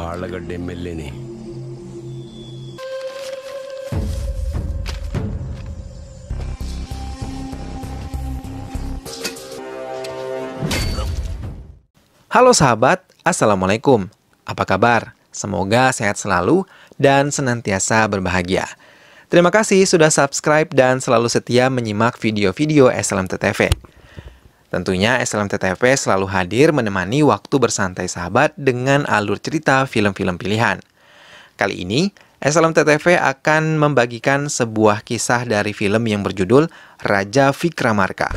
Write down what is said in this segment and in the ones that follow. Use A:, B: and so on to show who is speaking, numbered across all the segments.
A: ఆళ్లగడ్డ ఎమ్మెల్యేని.
B: Halo sahabat, Assalamualaikum. Apa kabar? Semoga sehat selalu dan senantiasa berbahagia. Terima kasih sudah subscribe dan selalu setia menyimak video-video SLMT-TV. Tentunya SLMT-TV selalu hadir menemani waktu bersantai sahabat dengan alur cerita film-film pilihan. Kali ini, SLMT-TV akan membagikan sebuah kisah dari film yang berjudul Raja Vikramarka.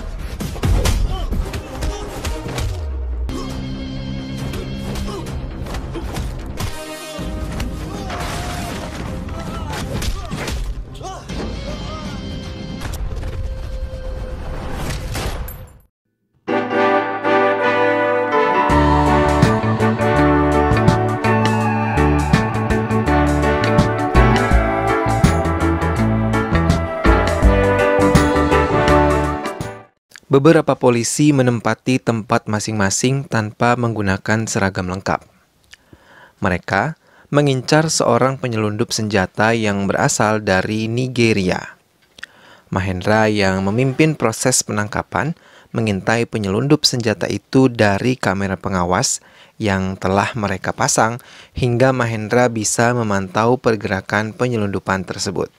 B: Beberapa polisi menempati tempat masing-masing tanpa menggunakan seragam lengkap. Mereka mengincar seorang penyelundup senjata yang berasal dari Nigeria. Mahendra yang memimpin proses penangkapan mengintai penyelundup senjata itu dari kamera pengawas yang telah mereka pasang hingga Mahendra bisa memantau pergerakan penyelundupan tersebut.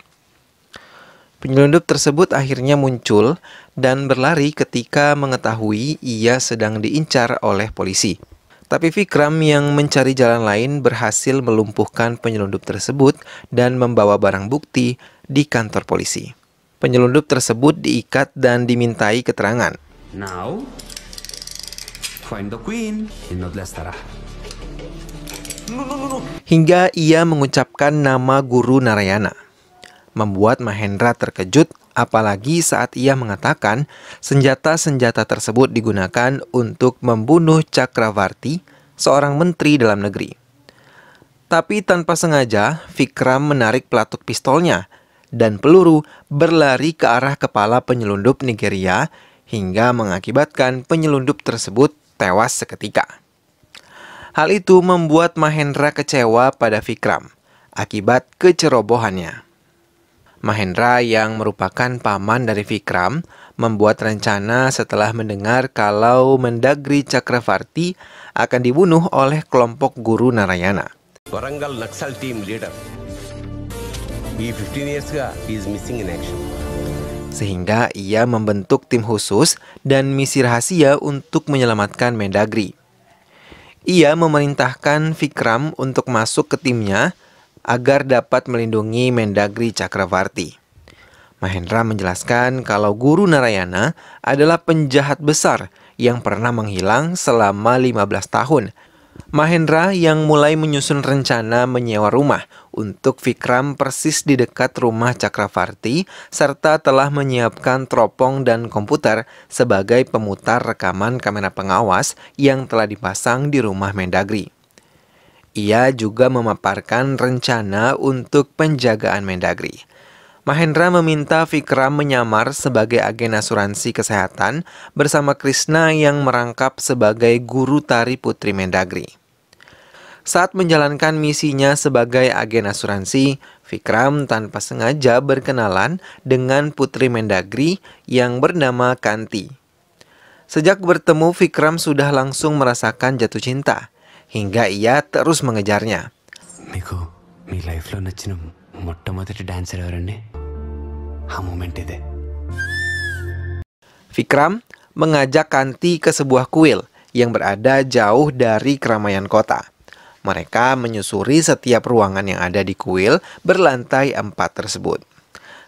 B: Penyelundup tersebut akhirnya muncul dan berlari ketika mengetahui ia sedang diincar oleh polisi. Tapi Vikram yang mencari jalan lain berhasil melumpuhkan penyelundup tersebut dan membawa barang bukti di kantor polisi. Penyelundup tersebut diikat dan dimintai keterangan.
A: Now, find the queen.
B: Hingga ia mengucapkan nama Guru Narayana. Membuat Mahendra terkejut, apalagi saat ia mengatakan senjata-senjata tersebut digunakan untuk membunuh Chakravarti, seorang menteri dalam negeri. Tapi tanpa sengaja, Vikram menarik pelatuk pistolnya dan peluru berlari ke arah kepala penyelundup Nigeria hingga mengakibatkan penyelundup tersebut tewas seketika. Hal itu membuat Mahendra kecewa pada Vikram akibat kecerobohannya. Mahendra yang merupakan paman dari Vikram membuat rencana setelah mendengar kalau Mendagri Chakravarti akan dibunuh oleh kelompok Guru Narayana.
A: Warangal Naxal team leader. He 15 years ago is missing in action.
B: Sehingga ia membentuk tim khusus dan misi rahasia untuk menyelamatkan Mendagri. Ia memerintahkan Vikram untuk masuk ke timnya agar dapat melindungi Mendagri Chakravarti. Mahendra menjelaskan kalau Guru Narayana adalah penjahat besar yang pernah menghilang selama 15 tahun. Mahendra yang mulai menyusun rencana menyewa rumah untuk Vikram persis di dekat rumah Chakravarti serta telah menyiapkan teropong dan komputer sebagai pemutar rekaman kamera pengawas yang telah dipasang di rumah Mendagri. Ia juga memaparkan rencana untuk penjagaan Mendagri. Mahendra meminta Vikram menyamar sebagai agen asuransi kesehatan bersama Krishna yang merangkap sebagai guru tari putri Mendagri. Saat menjalankan misinya sebagai agen asuransi, Vikram tanpa sengaja berkenalan dengan putri Mendagri yang bernama Kanti. Sejak bertemu, Vikram sudah langsung merasakan jatuh cinta, hingga ia terus mengejarnya.
C: Miko, mi life lo nachina మొట్టమొదటి డాన్సర్ ఎవరండి? ఆ మూమెంట్ ఇదే.
B: Vikram mengajak Kanti ke sebuah kuil yang berada jauh dari keramaian kota. Mereka menyusuri setiap ruangan yang ada di kuil berlantai 4 tersebut.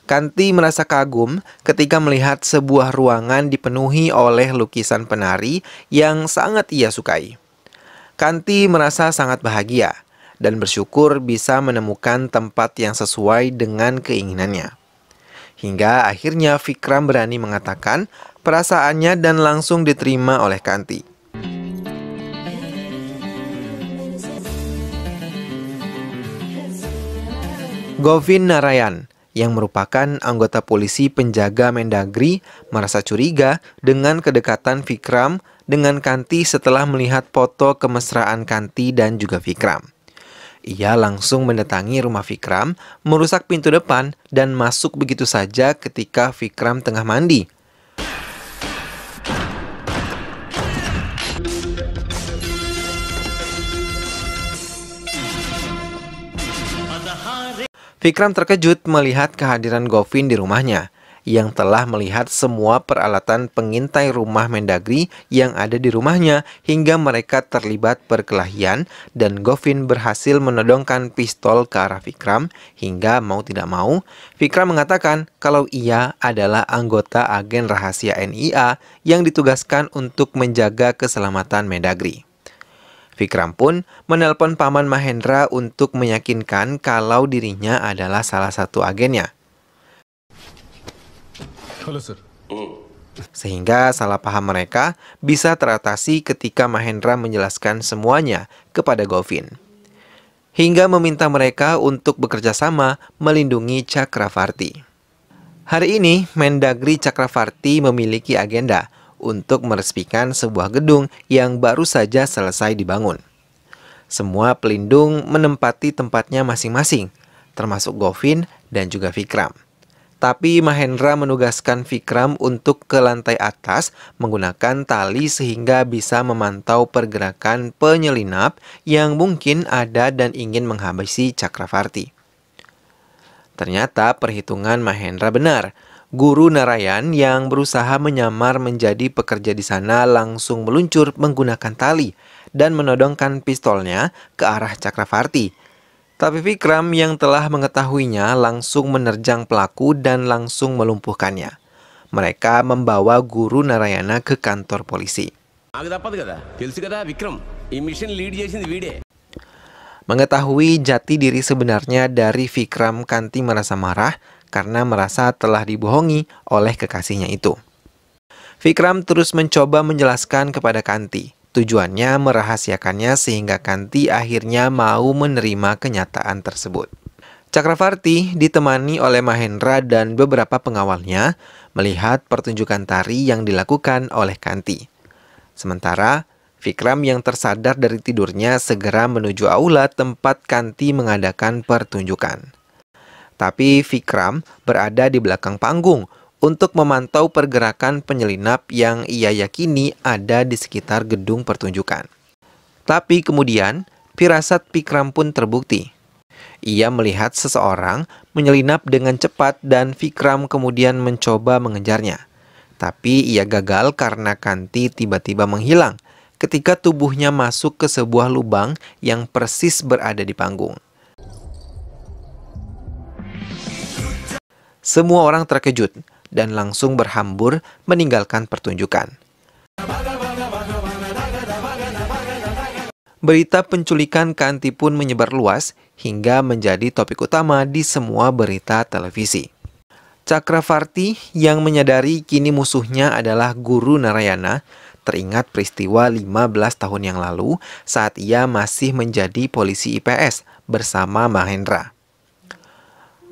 B: Kanti merasa kagum ketika melihat sebuah ruangan dipenuhi oleh lukisan penari yang sangat ia sukai. Kanti merasa sangat bahagia dan bersyukur bisa menemukan tempat yang sesuai dengan keinginannya. Hingga akhirnya Vikram berani mengatakan perasaannya dan langsung diterima oleh Kanti. Govind Narayan yang merupakan anggota polisi penjaga Mendagri merasa curiga dengan kedekatan Vikram dengan Kanti setelah melihat foto kemesraan Kanti dan juga Vikram. Ia langsung mendatangi rumah Vikram, merusak pintu depan, dan masuk begitu saja ketika Vikram tengah mandi. Vikram terkejut melihat kehadiran Govin di rumahnya, yang telah melihat semua peralatan pengintai rumah Mendagri yang ada di rumahnya hingga mereka terlibat perkelahian, dan Govin berhasil menodongkan pistol ke arah Vikram hingga mau tidak mau, Vikram mengatakan kalau ia adalah anggota agen rahasia NIA yang ditugaskan untuk menjaga keselamatan Mendagri. Vikram pun menelpon Paman Mahendra untuk meyakinkan kalau dirinya adalah salah satu agennya.
D: Halo, sir.
B: Sehingga salah paham mereka bisa teratasi ketika Mahendra menjelaskan semuanya kepada Govin. Hingga meminta mereka untuk bekerja sama melindungi Chakravarti. Hari ini, Mendagri Chakravarti memiliki agenda untuk meresmikan sebuah gedung yang baru saja selesai dibangun. Semua pelindung menempati tempatnya masing-masing, termasuk Govin dan juga Vikram. Tapi Mahendra menugaskan Vikram untuk ke lantai atas menggunakan tali sehingga bisa memantau pergerakan penyelinap yang mungkin ada dan ingin menghabisi Chakravarti. Ternyata perhitungan Mahendra benar. Guru Narayan yang berusaha menyamar menjadi pekerja di sana langsung meluncur menggunakan tali dan menodongkan pistolnya ke arah Chakravarti. Tapi Vikram yang telah mengetahuinya langsung menerjang pelaku dan langsung melumpuhkannya. Mereka membawa Guru Narayana ke kantor polisi. Mengetahui jati diri sebenarnya dari Vikram, Kanti merasa marah karena merasa telah dibohongi oleh kekasihnya itu. Vikram terus mencoba menjelaskan kepada Kanti. Tujuannya merahasiakannya sehingga Kanti akhirnya mau menerima kenyataan tersebut. Chakravarti ditemani oleh Mahendra dan beberapa pengawalnya melihat pertunjukan tari yang dilakukan oleh Kanti. Sementara Vikram yang tersadar dari tidurnya segera menuju aula tempat Kanti mengadakan pertunjukan. Tapi Vikram berada di belakang panggung untuk memantau pergerakan penyelinap yang ia yakini ada di sekitar gedung pertunjukan. Tapi kemudian, firasat Vikram pun terbukti. Ia melihat seseorang menyelinap dengan cepat dan Vikram kemudian mencoba mengejarnya. Tapi ia gagal karena Kanti tiba-tiba menghilang ketika tubuhnya masuk ke sebuah lubang yang persis berada di panggung. Semua orang terkejut dan langsung berhambur meninggalkan pertunjukan. Berita penculikan Kanti pun menyebar luas hingga menjadi topik utama di semua berita televisi. Chakravarti yang menyadari kini musuhnya adalah Guru Narayana teringat peristiwa 15 tahun yang lalu saat ia masih menjadi polisi IPS bersama Mahendra.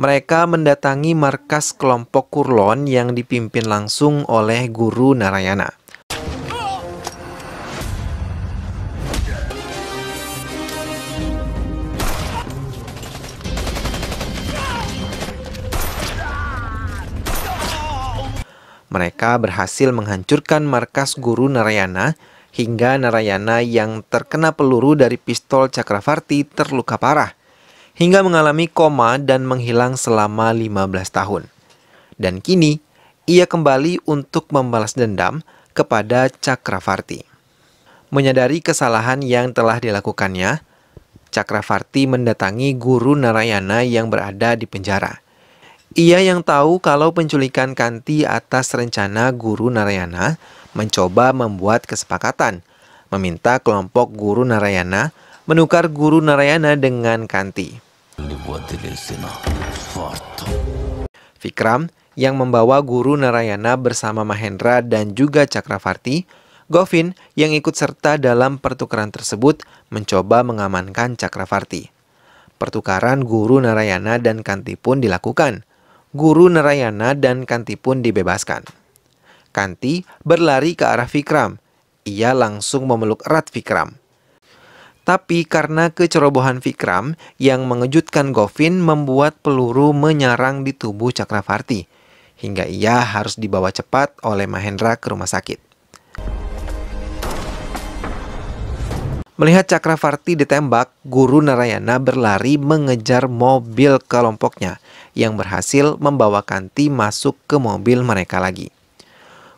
B: Mereka mendatangi markas kelompok Kurlon yang dipimpin langsung oleh Guru Narayana. Mereka berhasil menghancurkan markas Guru Narayana hingga Narayana yang terkena peluru dari pistol Chakravarti terluka parah, hingga mengalami koma dan menghilang selama 15 tahun. Dan kini, ia kembali untuk membalas dendam kepada Chakravarti. Menyadari kesalahan yang telah dilakukannya, Chakravarti mendatangi Guru Narayana yang berada di penjara. Ia yang tahu kalau penculikan Kanti atas rencana Guru Narayana mencoba membuat kesepakatan, meminta kelompok Guru Narayana menukar Guru Narayana dengan Kanti. Vikram yang membawa Guru Narayana bersama Mahendra dan juga Chakravarti, Govin yang ikut serta dalam pertukaran tersebut mencoba mengamankan Chakravarti. Pertukaran Guru Narayana dan Kanti pun dilakukan. Guru Narayana dan Kanti pun dibebaskan. Kanti berlari ke arah Vikram. Ia langsung memeluk erat Vikram. Tapi karena kecerobohan Vikram yang mengejutkan Govin membuat peluru menyarang di tubuh Chakravarti, hingga ia harus dibawa cepat oleh Mahendra ke rumah sakit. Melihat Chakravarti ditembak, Guru Narayana berlari mengejar mobil kelompoknya yang berhasil membawa Kanti masuk ke mobil mereka lagi.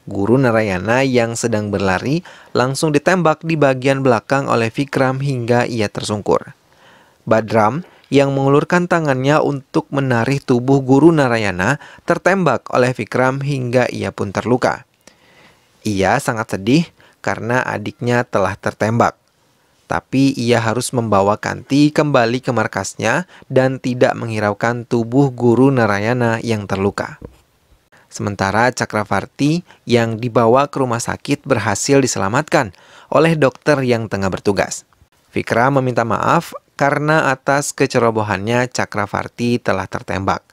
B: Guru Narayana yang sedang berlari langsung ditembak di bagian belakang oleh Vikram hingga ia tersungkur. Badram yang mengulurkan tangannya untuk menarik tubuh Guru Narayana tertembak oleh Vikram hingga ia pun terluka. Ia sangat sedih karena adiknya telah tertembak. Tapi ia harus membawa Kanti kembali ke markasnya dan tidak menghiraukan tubuh Guru Narayana yang terluka. Sementara Chakravarti yang dibawa ke rumah sakit berhasil diselamatkan oleh dokter yang tengah bertugas. Vikram meminta maaf karena atas kecerobohannya Chakravarti telah tertembak.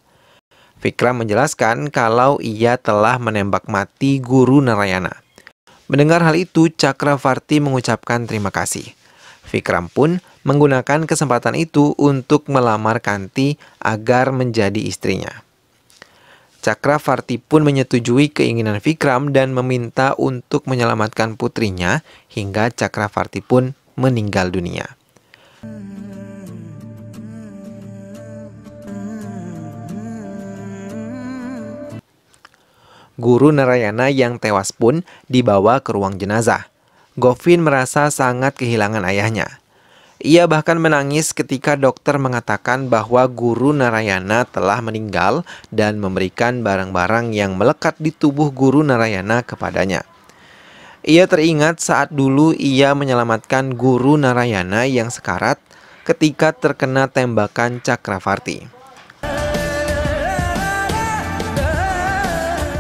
B: Vikram menjelaskan kalau ia telah menembak mati Guru Narayana. Mendengar hal itu, Chakravarti mengucapkan terima kasih. Vikram pun menggunakan kesempatan itu untuk melamar Kanti agar menjadi istrinya. Chakravarti pun menyetujui keinginan Vikram dan meminta untuk menyelamatkan putrinya hingga Chakravarti pun meninggal dunia. Guru Narayana yang tewas pun dibawa ke ruang jenazah. Govin merasa sangat kehilangan ayahnya. Ia bahkan menangis ketika dokter mengatakan bahwa Guru Narayana telah meninggal dan memberikan barang-barang yang melekat di tubuh Guru Narayana kepadanya. Ia teringat saat dulu ia menyelamatkan Guru Narayana yang sekarat ketika terkena tembakan Chakravarti.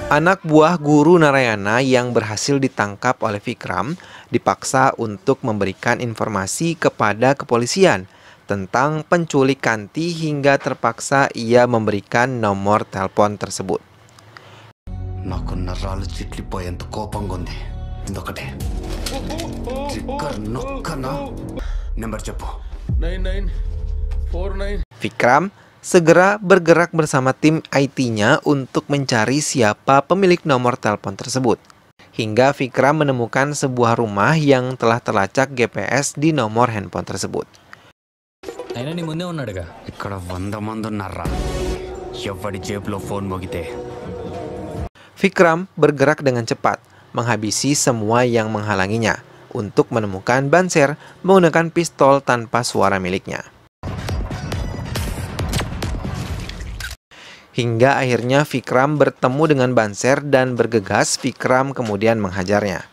B: Anak buah Guru Narayana yang berhasil ditangkap oleh Vikram dipaksa untuk memberikan informasi kepada kepolisian tentang penculik Kanti hingga terpaksa ia memberikan nomor telepon tersebut. Vikram segera bergerak bersama tim IT-nya untuk mencari siapa pemilik nomor telepon tersebut. Hingga Vikram menemukan sebuah rumah yang telah terlacak GPS di nomor handphone tersebut. Vikram bergerak dengan cepat, menghabisi semua yang menghalanginya untuk menemukan Banser menggunakan pistol tanpa suara miliknya. Hingga akhirnya Vikram bertemu dengan Banser dan bergegas Vikram kemudian menghajarnya.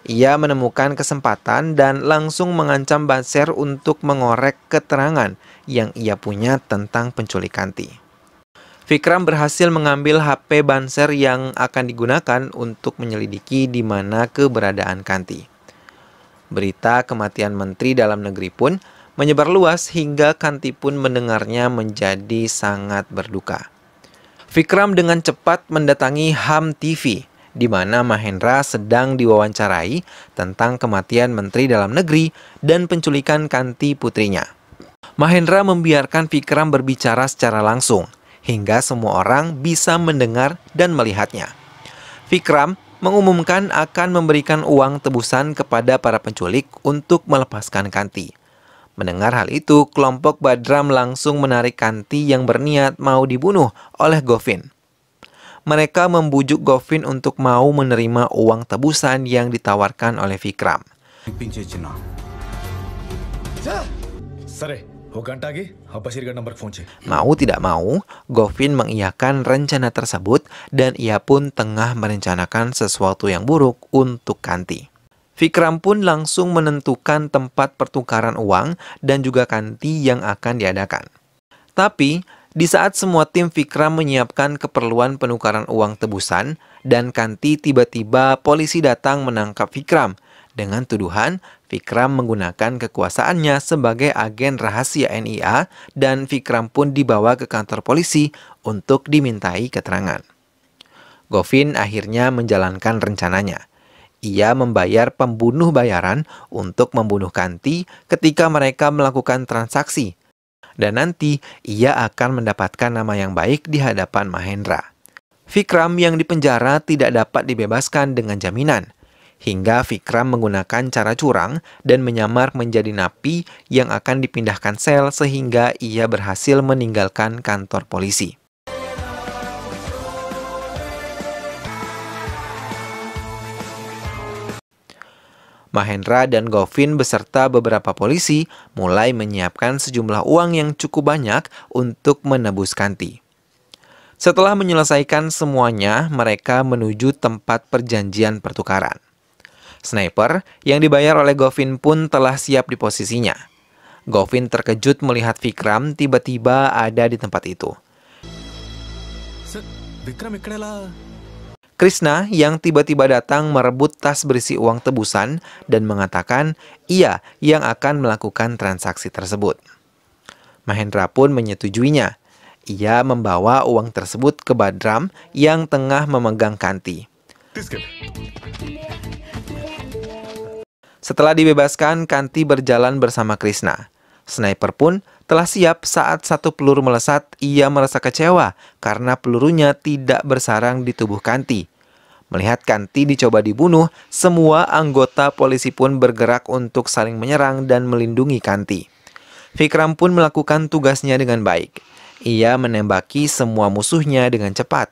B: Ia menemukan kesempatan dan langsung mengancam Banser untuk mengorek keterangan yang ia punya tentang penculik Kanti. Vikram berhasil mengambil HP Banser yang akan digunakan untuk menyelidiki di mana keberadaan Kanti. Berita kematian Menteri Dalam Negeri pun menyebar luas hingga Kanti pun mendengarnya menjadi sangat berduka. Vikram dengan cepat mendatangi HAM TV, di mana Mahendra sedang diwawancarai tentang kematian Menteri Dalam Negeri dan penculikan Kanti putrinya. Mahendra membiarkan Vikram berbicara secara langsung, hingga semua orang bisa mendengar dan melihatnya. Vikram mengumumkan akan memberikan uang tebusan kepada para penculik untuk melepaskan Kanti. Mendengar hal itu, kelompok Badram langsung menarik Kanti yang berniat mau dibunuh oleh Govin. Mereka membujuk Govin untuk mau menerima uang tebusan yang ditawarkan oleh Vikram. Mau tidak mau, Govin mengiyakan rencana tersebut dan ia pun tengah merencanakan sesuatu yang buruk untuk Kanti. Vikram pun langsung menentukan tempat pertukaran uang dan juga Kanti yang akan diadakan. Tapi, di saat semua tim Vikram menyiapkan keperluan penukaran uang tebusan dan Kanti, tiba-tiba polisi datang menangkap Vikram dengan tuduhan Vikram menggunakan kekuasaannya sebagai agen rahasia NIA dan Vikram pun dibawa ke kantor polisi untuk dimintai keterangan. Govin akhirnya menjalankan rencananya. ia membayar pembunuh bayaran untuk membunuh Kanti ketika mereka melakukan transaksi. Dan nanti ia akan mendapatkan nama yang baik di hadapan Mahendra. Vikram yang dipenjara tidak dapat dibebaskan dengan jaminan. Hingga Vikram menggunakan cara curang dan menyamar menjadi napi yang akan dipindahkan sel sehingga ia berhasil meninggalkan kantor polisi. Mahendra dan Govin beserta beberapa polisi mulai menyiapkan sejumlah uang yang cukup banyak untuk menebus Kanti. Setelah menyelesaikan semuanya, mereka menuju tempat perjanjian pertukaran. Sniper yang dibayar oleh Govin pun telah siap di posisinya. Govin terkejut melihat Vikram tiba-tiba ada di tempat itu. Krishna yang tiba-tiba datang merebut tas berisi uang tebusan dan mengatakan ia yang akan melakukan transaksi tersebut. Mahendra pun menyetujuinya. Ia membawa uang tersebut ke Badram yang tengah memegang Kanti. Setelah dibebaskan, Kanti berjalan bersama Krishna. Sniper pun telah siap saat satu peluru melesat. Ia merasa kecewa karena pelurunya tidak bersarang di tubuh Kanti. Melihat Kanti dicoba dibunuh, semua anggota polisi pun bergerak untuk saling menyerang dan melindungi Kanti. Vikram pun melakukan tugasnya dengan baik. Ia menembaki semua musuhnya dengan cepat.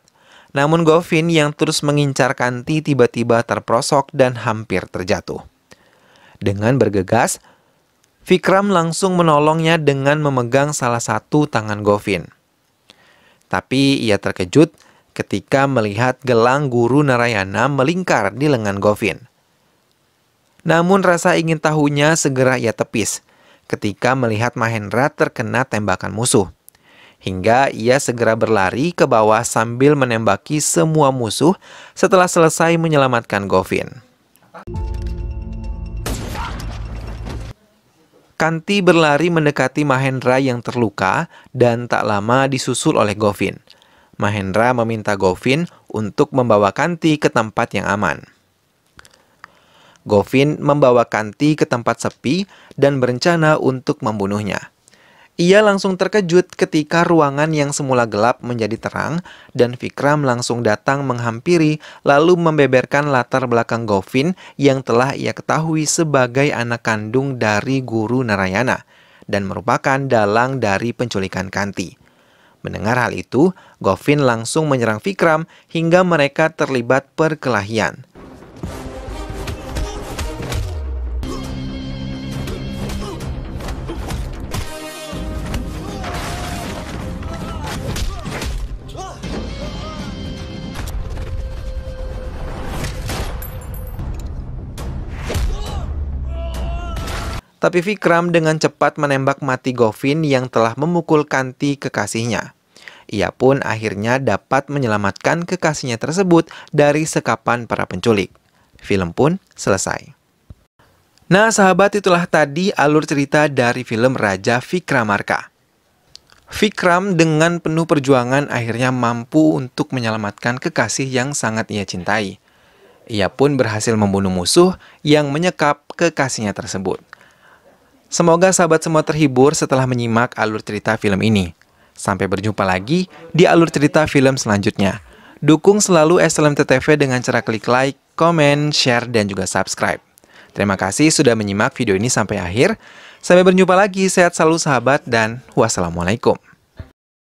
B: Namun Govin yang terus mengincar Kanti tiba-tiba terprosok dan hampir terjatuh. Dengan bergegas, Vikram langsung menolongnya dengan memegang salah satu tangan Govin. Tapi ia terkejut ketika melihat gelang Guru Narayana melingkar di lengan Govin. Namun rasa ingin tahunya segera ia tepis ketika melihat Mahendra terkena tembakan musuh. Hingga ia segera berlari ke bawah sambil menembaki semua musuh setelah selesai menyelamatkan Govin. Kanti berlari mendekati Mahendra yang terluka dan tak lama disusul oleh Govin. Mahendra meminta Govin untuk membawa Kanti ke tempat yang aman. Govin membawa Kanti ke tempat sepi dan berencana untuk membunuhnya. Ia langsung terkejut ketika ruangan yang semula gelap menjadi terang dan Vikram langsung datang menghampiri lalu membeberkan latar belakang Govin yang telah ia ketahui sebagai anak kandung dari Guru Narayana dan merupakan dalang dari penculikan Kanti. Mendengar hal itu, Govin langsung menyerang Vikram hingga mereka terlibat perkelahian. Tapi Vikram dengan cepat menembak mati Govin yang telah memukul Kanti kekasihnya. Ia pun akhirnya dapat menyelamatkan kekasihnya tersebut dari sekapan para penculik. Film pun selesai. Nah sahabat, itulah tadi alur cerita dari film Raja Vikramarka. Vikram dengan penuh perjuangan akhirnya mampu untuk menyelamatkan kekasih yang sangat ia cintai. Ia pun berhasil membunuh musuh yang menyekap kekasihnya tersebut. Semoga sahabat semua terhibur setelah menyimak alur cerita film ini. Sampai berjumpa lagi di alur cerita film selanjutnya. Dukung selalu SLMT-TV dengan cara klik like, komen, share, dan juga subscribe. Terima kasih sudah menyimak video ini sampai akhir. Sampai berjumpa lagi, sehat selalu sahabat, dan wassalamualaikum.